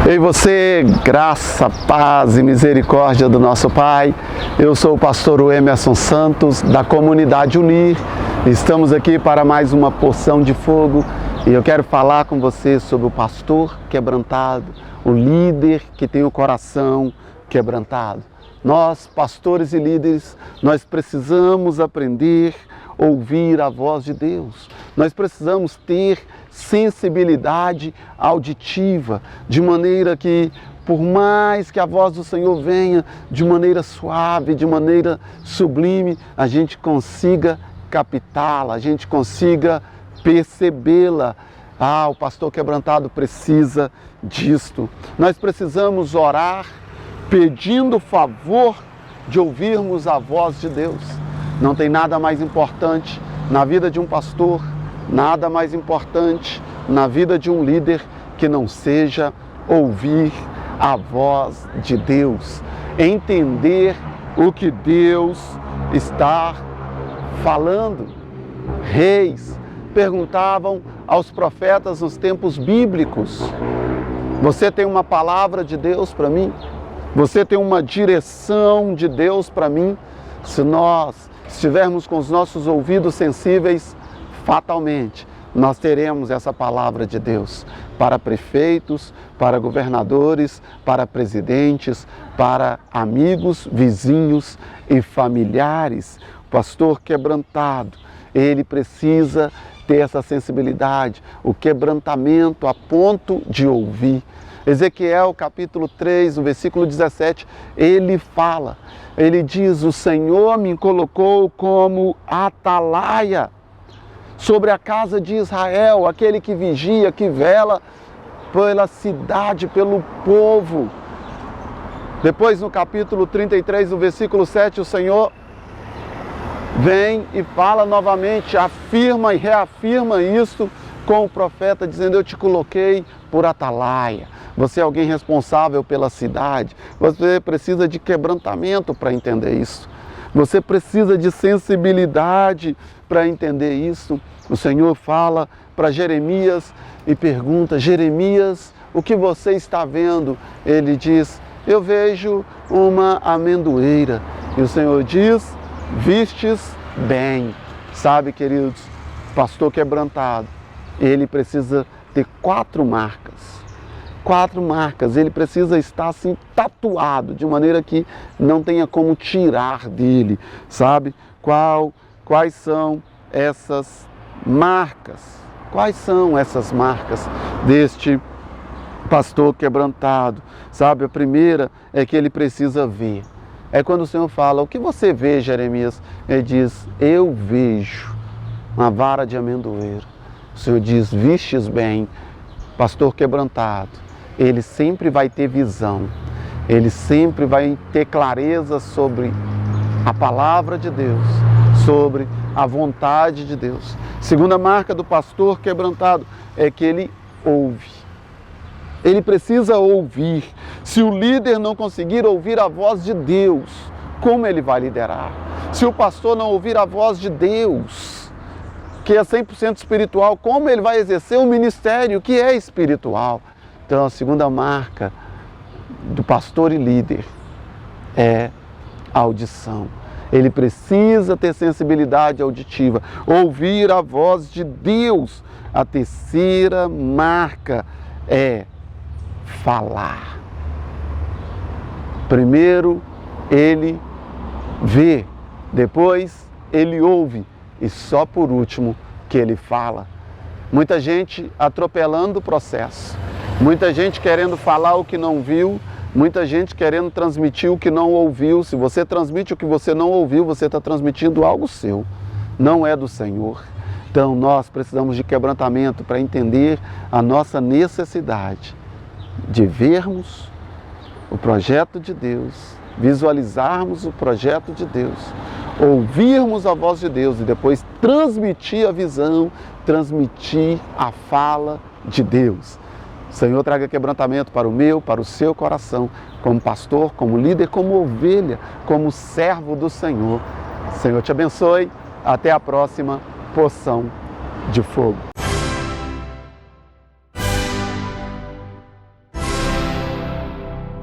Ei você, graça, paz e misericórdia do nosso Pai. Eu sou o pastor Emerson Santos, da Comunidade Unir. Estamos aqui para mais uma porção de fogo e eu quero falar com você sobre o pastor quebrantado, o líder que tem o coração quebrantado. Nós, pastores e líderes, nós precisamos aprender a ouvir a voz de Deus. Nós precisamos ter sensibilidade auditiva, de maneira que, por mais que a voz do Senhor venha de maneira suave, de maneira sublime, a gente consiga captá-la, a gente consiga percebê-la. O pastor quebrantado precisa disto. Nós precisamos orar pedindo favor de ouvirmos a voz de Deus. Não tem nada mais importante na vida de um pastor, nada mais importante na vida de um líder que não seja ouvir a voz de Deus, entender o que Deus está falando. Reis perguntavam aos profetas nos tempos bíblicos: você tem uma palavra de Deus para mim? Você tem uma direção de Deus para mim? Se nós estivermos com os nossos ouvidos sensíveis, fatalmente nós teremos essa palavra de Deus para prefeitos, para governadores, para presidentes, para amigos, vizinhos e familiares. O pastor quebrantado, ele precisa ter essa sensibilidade, o quebrantamento a ponto de ouvir. Ezequiel capítulo 3, no versículo 17, ele fala, ele diz: o Senhor me colocou como atalaia sobre a casa de Israel, aquele que vigia, que vela pela cidade, pelo povo. Depois no capítulo 33, no versículo 7, o Senhor vem e fala novamente, afirma e reafirma isto com o profeta, dizendo: eu te coloquei por atalaia. Você é alguém responsável pela cidade. Você precisa de quebrantamento para entender isso. Você precisa de sensibilidade para entender isso. O Senhor fala para Jeremias e pergunta: Jeremias, o que você está vendo? Ele diz: eu vejo uma amendoeira. E o Senhor diz: vistes bem. Sabe, queridos, pastor quebrantado, ele precisa ter 4 marcas. 4 marcas, ele precisa estar assim tatuado, de maneira que não tenha como tirar dele, sabe? Quais são essas marcas? Quais são essas marcas deste pastor quebrantado? Sabe, a primeira é que ele precisa ver. É quando o Senhor fala: o que você vê, Jeremias? Ele diz: eu vejo uma vara de amendoeiro. O Senhor diz: vistes bem. Pastor quebrantado, ele sempre vai ter visão, ele sempre vai ter clareza sobre a palavra de Deus, sobre a vontade de Deus. Segunda marca do pastor quebrantado é que ele ouve. Ele precisa ouvir. Se o líder não conseguir ouvir a voz de Deus, como ele vai liderar? Se o pastor não ouvir a voz de Deus, que é 100% espiritual, como ele vai exercer o ministério que é espiritual? Então, a segunda marca do pastor e líder é a audição. Ele precisa ter sensibilidade auditiva, ouvir a voz de Deus. A terceira marca é falar. Primeiro ele vê, depois ele ouve e só por último que ele fala. Muita gente atropelando o processo. Muita gente querendo falar o que não viu, muita gente querendo transmitir o que não ouviu. Se você transmite o que você não ouviu, você está transmitindo algo seu, não é do Senhor. Então nós precisamos de quebrantamento para entender a nossa necessidade de vermos o projeto de Deus, visualizarmos o projeto de Deus, ouvirmos a voz de Deus e depois transmitir a visão, transmitir a fala de Deus. O Senhor traga quebrantamento para o meu, para o seu coração, como pastor, como líder, como ovelha, como servo do Senhor. O Senhor te abençoe. Até a próxima porção de fogo.